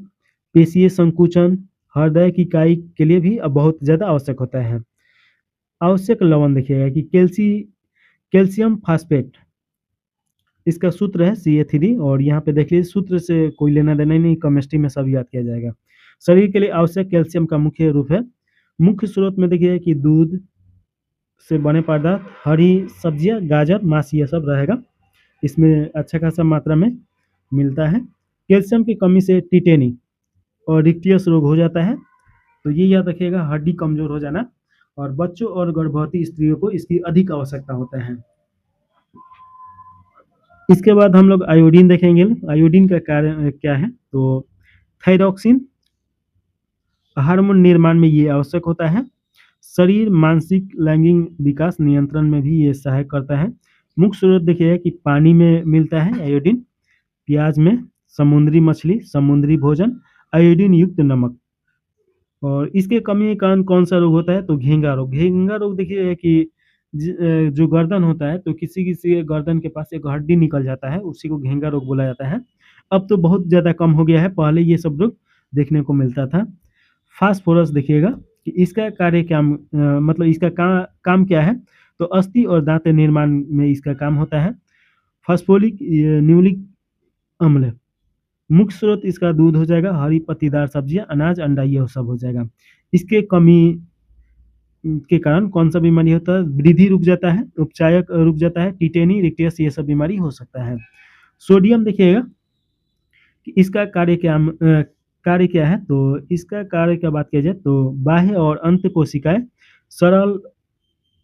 पेशीय संकुचन, हृदय की इकाई के लिए भी अब बहुत ज़्यादा आवश्यक होता है। आवश्यक लवण देखिएगा कि कैल्शियम फास्फेट, इसका सूत्र है Ca3 और यहाँ पे देख लीजिए सूत्र से कोई लेना देना ही नहीं, केमिस्ट्री में सब याद किया जाएगा। शरीर के लिए आवश्यक कैल्शियम का मुख्य रूप है। मुख्य स्रोत में देखिए कि दूध से बने पदार्थ, हरी सब्जियां, गाजर, मांस ये सब रहेगा, इसमें अच्छा खासा मात्रा में मिलता है। कैल्शियम की कमी से टिटेनी और रिक्टियस रोग हो जाता है, तो ये याद रखिएगा, हड्डी कमजोर हो जाना। और बच्चों और गर्भवती स्त्रियों को इसकी अधिक आवश्यकता होता है। इसके बाद हम लोग आयोडीन देखेंगे। आयोडीन का कार्य क्या है, तो थायरॉक्सिन हार्मोन निर्माण में ये आवश्यक होता है। शरीर, मानसिक, लैंगिक विकास नियंत्रण में भी ये सहायक करता है। मुख्य स्रोत देखिए कि पानी में मिलता है आयोडीन, प्याज में, समुद्री मछली, समुद्री भोजन, आयोडीन युक्त नमक। और इसके कमी के कारण कौन सा रोग होता है, तो घेंगा रोग। घेंगा रोग देखिए कि जो गर्दन होता है, तो किसी किसी के गर्दन के पास एक हड्डी निकल जाता है, उसी को घेंगा रोग बोला जाता है। अब तो बहुत ज़्यादा कम हो गया है, पहले ये सब रोग देखने को मिलता था। फास्फोरस देखिएगा कि इसका कार्य क्या मतलब इसका काम क्या है, तो अस्थि और दांत निर्माण में इसका काम होता है। फास्फोलिक न्यूक्लिक अम्ल, मुख्य स्रोत इसका दूध हो जाएगा, हरी पत्तीदार सब्जियां, अनाज, अंडा ये सब हो जाएगा। इसके कमी के कारण कौन सा बीमारी होता है, वृद्धि रुक जाता है, उपचायक रुक जाता है, टिटेनी, रिक्टियस ये सब बीमारी हो सकता है। सोडियम देखिएगा कि इसका कार्य क्या है, तो इसका कार्य का बात किया जाए तो बाह्य और अंत कोशिकाएं सरल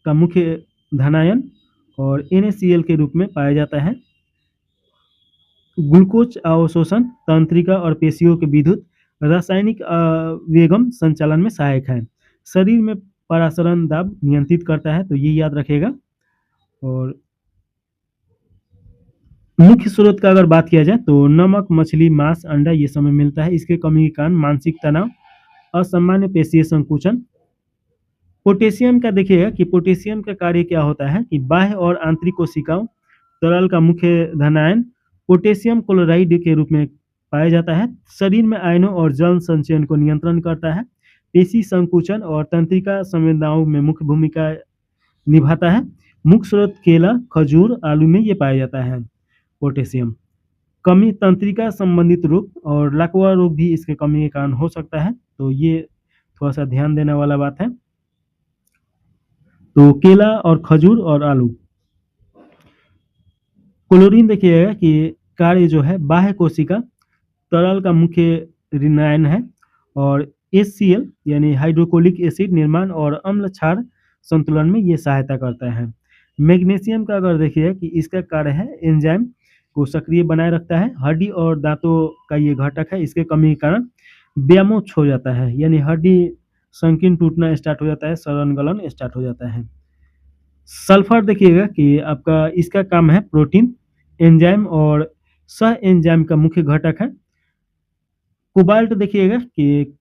का मुख्य धनायन और NaCl के रूप में पाया जाता है। ग्लूकोज अवशोषण, तंत्रिका और पेशियों के विद्युत रासायनिक वेगम संचालन में सहायक है। शरीर में परासरण दाब नियंत्रित करता है, तो ये याद रखेगा। और मुख्य स्रोत का अगर बात किया जाए तो नमक, मछली, मांस, अंडा ये सब में मिलता है। इसके कमी के कारण मानसिक तनाव, असामान्य पेशीय संकुचन। पोटेशियम का देखिएगा कि पोटेशियम का कार्य क्या होता है कि बाह्य और आंतरिक कोशिकाओं तरल का मुख्य धनायन पोटेशियम क्लोराइड के रूप में पाया जाता है। शरीर में आयनों और जल संचयन को नियंत्रण करता है। पेशी संकुचन और तंत्रिका संवेदनाओं में मुख्य भूमिका निभाता है। मुख्य स्रोत केला, खजूर, आलू में ये पाया जाता है पोटेशियम। कमी तंत्रिका संबंधित रोग और लकवा रोग भी इसके कमी के कारण हो सकता है, तो ये थोड़ा सा ध्यान देने वाला बात है। तो केला और खजूर और आलू। क्लोरीन देखिएगा कि कार्य जो है बाह्य कोशिका तरल का मुख्य ऋणायन है और HCl यानी हाइड्रोक्लोरिक एसिड निर्माण और अम्ल क्षार संतुलन में ये सहायता करता है। मैग्नीशियम का अगर देखिए कि इसका कार्य है एंजाइम को सक्रिय बनाए रखता है। हड्डी और दांतों का ये घटक है, इसके कमी के कारण व्यामोच हो जाता है, यानी हड्डी संकीर्ण टूटना स्टार्ट हो जाता है, सड़न गलन स्टार्ट हो जाता है। सल्फर देखिएगा कि आपका इसका काम है प्रोटीन, एंजाइम और सह एंजाइम का मुख्य घटक है। कोबाल्ट देखिएगा कि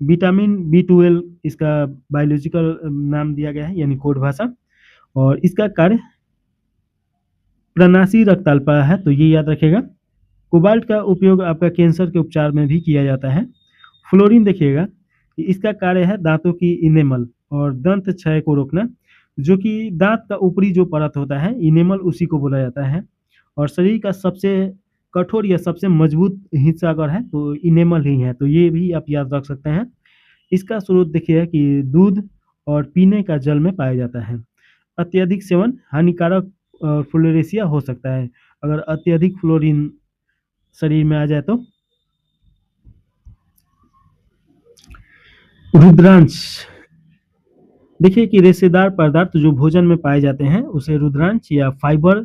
विटामिन B12 इसका बायोलॉजिकल नाम दिया गया है, यानी कोड भाषा। और इसका कार्य प्रणाशी रक्ताल्पा है, तो ये याद रखिएगा। कोबाल्ट का उपयोग आपका कैंसर के उपचार में भी किया जाता है। फ्लोरीन देखिएगा कि इसका कार्य है दांतों की इनेमल और दंत क्षय को रोकना, जो कि दांत का ऊपरी जो परत होता है इनेमल, उसी को बोला जाता है। और शरीर का सबसे कठोर या सबसे मजबूत हिस्सा अगर है तो इनेमल ही है, तो ये भी आप याद रख सकते हैं। इसका स्रोत देखिए कि दूध और पीने का जल में पाया जाता है। अत्यधिक सेवन हानिकारक फ्लोरेसिया हो सकता है, अगर अत्यधिक फ्लोरीन शरीर में आ जाए तो। रुद्रांश देखिए कि रेशेदार पदार्थ जो भोजन में पाए जाते हैं उसे रुद्रांश या फाइबर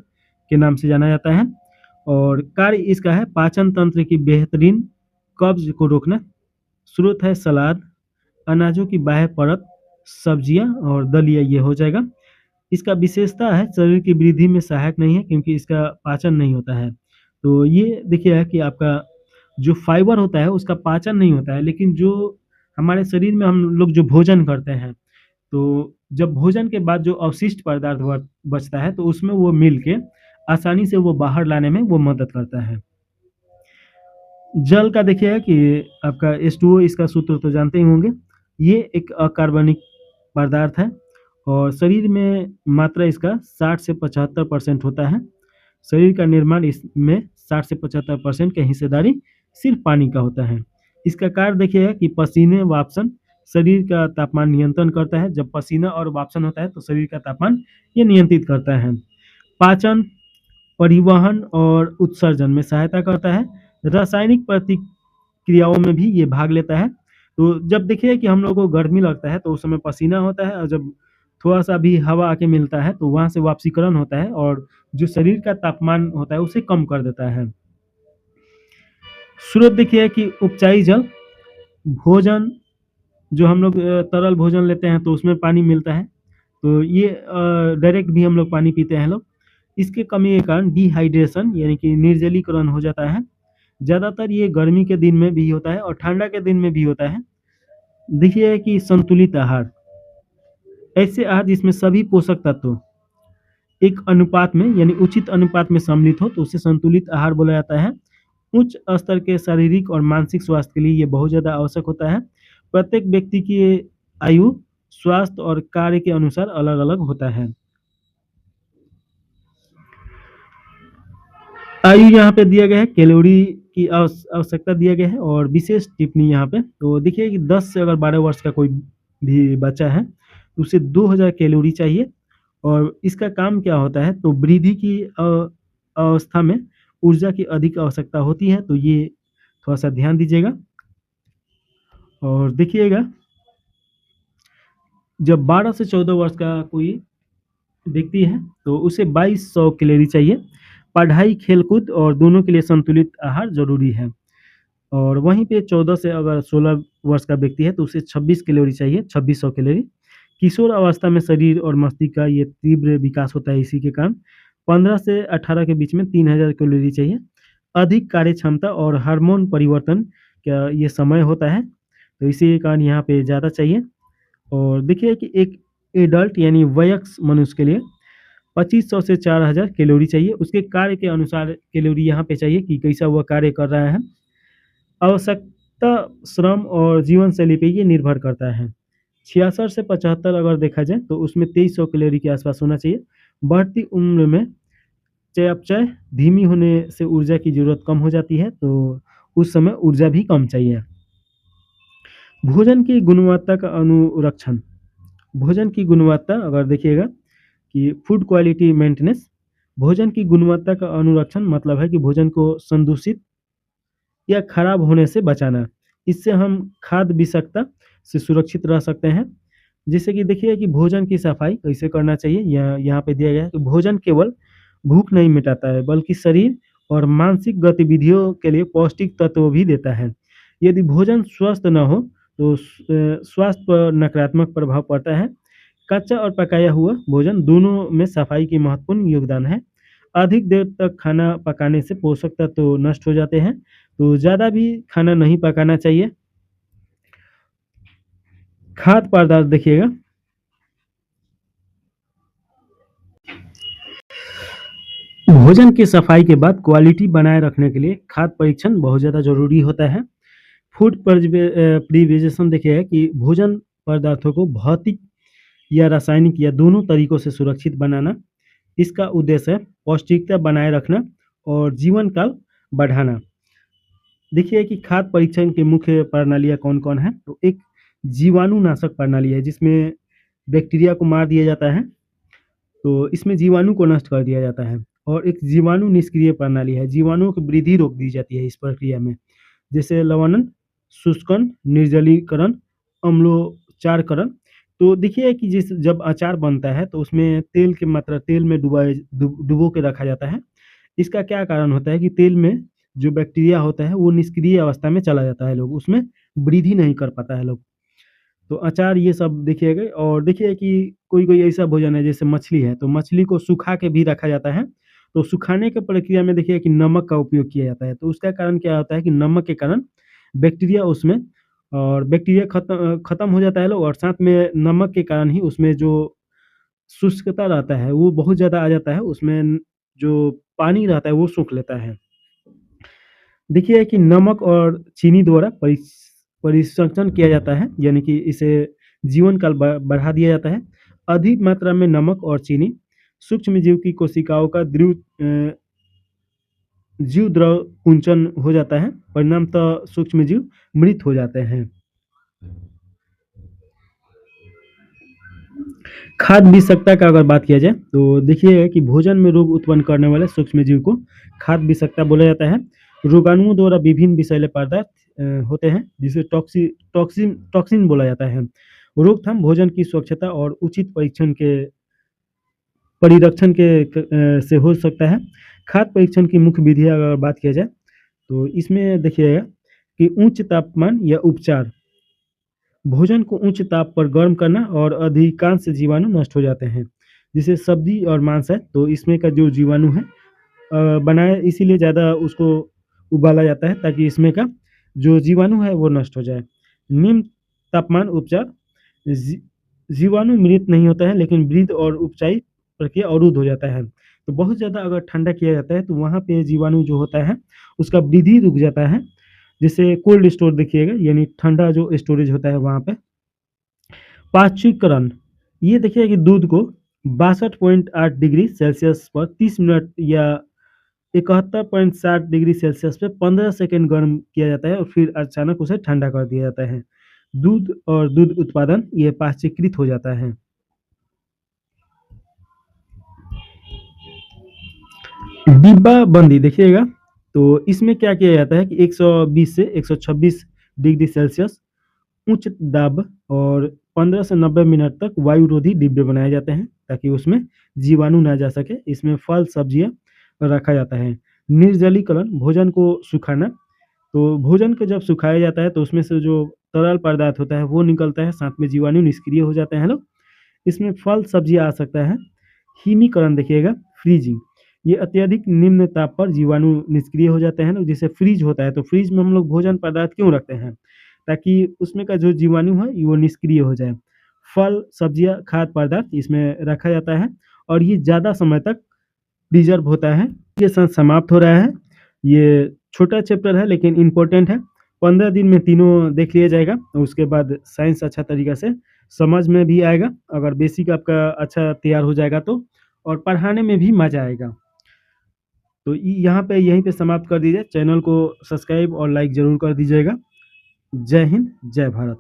के नाम से जाना जाता है। और कार्य इसका है पाचन तंत्र की बेहतरीन कब्ज को रोकना। स्रोत है सलाद, अनाजों की बाह्य परत, सब्जियां और दलिया, ये हो जाएगा। इसका विशेषता है शरीर की वृद्धि में सहायक नहीं है क्योंकि इसका पाचन नहीं होता है। तो ये देखिए कि आपका जो फाइबर होता है उसका पाचन नहीं होता है, लेकिन जो हमारे शरीर में हम लोग जो भोजन करते हैं, तो जब भोजन के बाद जो अवशिष्ट पदार्थ बचता है तो उसमें वो मिल के आसानी से वो बाहर लाने में वो मदद करता है। जल का देखिए कि आपका H2O, इसका सूत्र तो जानते ही होंगे। ये एक अकार्बनिक पदार्थ है और शरीर में मात्रा इसका 60 से 75% होता है। शरीर का निर्माण इसमें 60 से 75% की हिस्सेदारी सिर्फ पानी का होता है। इसका कार्य देखिए कि पसीने वापसन शरीर का तापमान नियंत्रण करता है। जब पसीना और वापसन होता है तो शरीर का तापमान ये नियंत्रित करता है। पाचन, परिवहन और उत्सर्जन में सहायता करता है। रासायनिक प्रतिक्रियाओं में भी ये भाग लेता है। तो जब देखिए कि हम लोग को गर्मी लगता है तो उस समय पसीना होता है, और जब थोड़ा सा भी हवा आके मिलता है तो वहाँ से वापसीकरण होता है और जो शरीर का तापमान होता है उसे कम कर देता है। स्रोत देखिए कि उपचाई जल, भोजन जो हम लोग तरल भोजन लेते हैं तो उसमें पानी मिलता है, तो ये डायरेक्ट भी हम लोग पानी पीते हैं लोग। इसके कमी के कारण डिहाइड्रेशन यानी कि निर्जलीकरण हो जाता है। ज़्यादातर ये गर्मी के दिन में भी होता है और ठंडा के दिन में भी होता है। देखिए कि संतुलित आहार, ऐसे आहार जिसमें सभी पोषक तत्व एक अनुपात में यानी उचित अनुपात में सम्मिलित हो तो उसे संतुलित आहार बोला जाता है। उच्च स्तर के शारीरिक और मानसिक स्वास्थ्य के लिए ये बहुत ज़्यादा आवश्यक होता है। प्रत्येक व्यक्ति की आयु, स्वास्थ्य और कार्य के अनुसार अलग-अलग होता है। आयु यहाँ पे दिया गया है, कैलोरी की आवश्यकता दिया गया है और विशेष टिप्पणी यहाँ पे तो देखिए कि 10 से अगर 12 वर्ष का कोई भी बच्चा है तो उसे 2000 कैलोरी चाहिए। और इसका काम क्या होता है, तो वृद्धि की अवस्था में ऊर्जा की अधिक आवश्यकता होती है, तो ये थोड़ा-सा ध्यान दीजिएगा। और देखिएगा, जब 12 से 14 वर्ष का कोई व्यक्ति है तो उसे 2200 कैलोरी चाहिए। पढ़ाई, खेलकूद और दोनों के लिए संतुलित आहार ज़रूरी है। और वहीं पे 14 से अगर 16 वर्ष का व्यक्ति है तो उसे 26 कैलोरी चाहिए, 2600 कैलोरी। किशोर अवस्था में शरीर और मस्तिष्क का ये तीव्र विकास होता है, इसी के कारण 15 से 18 के बीच में 3000 कैलोरी चाहिए। अधिक कार्य क्षमता और हार्मोन परिवर्तन का ये समय होता है, तो इसी के कारण यहाँ पे ज़्यादा चाहिए। और देखिए कि एक एडल्ट यानी वयस्क मनुष्य के लिए 2500 से 4000 कैलोरी चाहिए। उसके कार्य के अनुसार कैलोरी यहाँ पे चाहिए कि कैसा वह कार्य कर रहा है। आवश्यकता, श्रम और जीवन शैली पे ये निर्भर करता है। 66 से 75 अगर देखा जाए तो उसमें 2300 कैलोरी के आसपास होना चाहिए। बढ़ती उम्र में चयापचय धीमी होने से ऊर्जा की ज़रूरत कम हो जाती है, तो उस समय ऊर्जा भी कम चाहिए। भोजन की गुणवत्ता का अनुरक्षण, भोजन की गुणवत्ता अगर देखिएगा कि फूड क्वालिटी मेंटेनेंस, भोजन की गुणवत्ता का अनुरक्षण मतलब है कि भोजन को संदूषित या खराब होने से बचाना। इससे हम खाद्य विषाक्तता से सुरक्षित रह सकते हैं। जैसे कि देखिए कि भोजन की सफाई कैसे करना चाहिए, यहाँ पे दिया गया है कि भोजन केवल भूख नहीं मिटाता है बल्कि शरीर और मानसिक गतिविधियों के लिए पौष्टिक तत्व भी देता है। यदि भोजन स्वस्थ न हो तो स्वास्थ्य पर नकारात्मक प्रभाव पड़ता है। कच्चा और पकाया हुआ भोजन दोनों में सफाई की महत्वपूर्ण योगदान है। अधिक देर तक खाना पकाने से पोषक तत्व नष्ट हो जाते हैं, तो ज़्यादा भी खाना नहीं पकाना चाहिए। खाद्य पदार्थ देखिएगा, भोजन की सफाई के बाद क्वालिटी बनाए रखने के लिए खाद्य परीक्षण बहुत ज़्यादा ज़रूरी होता है। फूड प्रिजर्वेशन देखिएगा कि भोजन पदार्थों को भौतिक या रासायनिक या दोनों तरीकों से सुरक्षित बनाना। इसका उद्देश्य है पौष्टिकता बनाए रखना और जीवन काल बढ़ाना। देखिए कि खाद्य परीक्षण की मुख्य प्रणालियाँ कौन-कौन हैं? तो एक जीवाणुनाशक प्रणाली है जिसमें बैक्टीरिया को मार दिया जाता है, तो इसमें जीवाणु को नष्ट कर दिया जाता है। और एक जीवाणु निष्क्रिय प्रणाली है, जीवाणुओं की वृद्धि रोक दी जाती है इस प्रक्रिया में। जैसे लवणन, शुष्कन, निर्जलीकरण, अम्लोचारकरण। तो देखिए कि जिस जब अचार बनता है तो उसमें तेल की मात्रा तेल में डुबो के रखा जाता है। इसका क्या कारण होता है कि तेल में जो बैक्टीरिया होता है वो निष्क्रिय अवस्था में चला जाता है लोग, उसमें वृद्धि नहीं कर पाता है लोग। तो अचार ये सब देखिएगा। और देखिए कि कोई-कोई ऐसा भोजन है जैसे मछली है, तो मछली को सुखा के भी रखा जाता है। तो सुखाने की प्रक्रिया में देखिए कि नमक का उपयोग किया जाता है। तो उसका कारण क्या होता है कि नमक के कारण बैक्टीरिया उसमें और बैक्टीरिया खत्म हो जाता है लोग, और साथ में नमक के कारण ही उसमें जो शुष्कता रहता है वो बहुत ज़्यादा आ जाता है, उसमें जो पानी रहता है वो सोख लेता है। देखिए कि नमक और चीनी द्वारा परिसंचरण किया जाता है, यानी कि इसे जीवन काल बढ़ा दिया जाता है। अधिक मात्रा में नमक और चीनी सूक्ष्मजीव की कोशिकाओं का जीव द्रव कुंचन हो जाता है, परिणामतः सूक्ष्मजीव मृत हो जाते हैं। खाद्य विषाक्तता का अगर बात किया जाए तो देखिए कि भोजन में रोग उत्पन्न करने वाले सूक्ष्मजीव को खाद्य विषाक्तता बोला जाता है। रोगाणुओं द्वारा विभिन्न विषैले पदार्थ होते हैं जिसे टॉक्सिन टॉक्सिन बोला जाता है। रोकथाम भोजन की स्वच्छता और उचित परीक्षण के परिरक्षण से हो सकता है। खाद्य परीक्षण की मुख्य विधि अगर बात किया जाए तो इसमें देखिएगा कि उच्च तापमान या उपचार, भोजन को उच्च ताप पर गर्म करना और अधिकांश जीवाणु नष्ट हो जाते हैं। जैसे सब्जी और मांस है तो इसमें का जो जीवाणु है बनाए इसीलिए ज़्यादा उसको उबाला जाता है ताकि इसमें का जो जीवाणु है वो नष्ट हो जाए। निम्न तापमान उपचार, जी जीवाणु मृत नहीं होता है लेकिन वृद्धि और उपचाई प्रक्रिया अवरुद्ध हो जाता है। तो बहुत ज़्यादा अगर ठंडा किया जाता है तो वहाँ पे जीवाणु जो होता है उसका वृद्धि रुक जाता है। जैसे कोल्ड स्टोर देखिएगा, यानी ठंडा जो स्टोरेज होता है वहाँ पे। पाँचीकरण, ये देखिए कि दूध को 62.8 डिग्री सेल्सियस पर 30 मिनट या 71.60 डिग्री सेल्सियस पे 15 सेकंड गर्म किया जाता है और फिर अचानक उसे ठंडा कर दिया जाता है। दूध और दूध उत्पादन ये पाश्चीकृत हो जाता है। डिब्बाबंदी देखिएगा, तो इसमें क्या किया जाता है कि 120 से 126 डिग्री सेल्सियस उच्च दाब और 15 से 90 मिनट तक वायुरोधी डिब्बे बनाए जाते हैं ताकि उसमें जीवाणु ना जा सके। इसमें फल सब्जियां रखा जाता है। निर्जलीकरण, भोजन को सुखाना, तो भोजन को जब सुखाया जाता है तो उसमें से जो तरल पदार्थ होता है वो निकलता है, साथ में जीवाणु निष्क्रिय हो जाते हैं लोग। इसमें फल सब्जी आ सकता है। हिमीकरण देखिएगा, फ्रीजिंग, ये अत्यधिक निम्न ताप पर जीवाणु निष्क्रिय हो जाते हैं लोग। जैसे फ्रीज होता है तो फ्रीज में हम लोग भोजन पदार्थ क्यों रखते हैं? ताकि उसमें का जो जीवाणु है वो निष्क्रिय हो जाए। फल सब्जियां खाद्य पदार्थ इसमें रखा जाता है और ये ज़्यादा समय तक प्रिजर्व होता है। ये साथ समाप्त हो रहा है। ये छोटा चैप्टर है लेकिन इम्पोर्टेंट है। 15 दिन में तीनों देख लिया जाएगा, तो उसके बाद साइंस अच्छा तरीका से समझ में भी आएगा अगर बेसिक आपका अच्छा तैयार हो जाएगा तो, और पढ़ाने में भी मज़ा आएगा। तो यहाँ पे यहीं पे समाप्त कर दीजिए। चैनल को सब्सक्राइब और लाइक ज़रूर कर दीजिएगा। जय हिंद, जय भारत।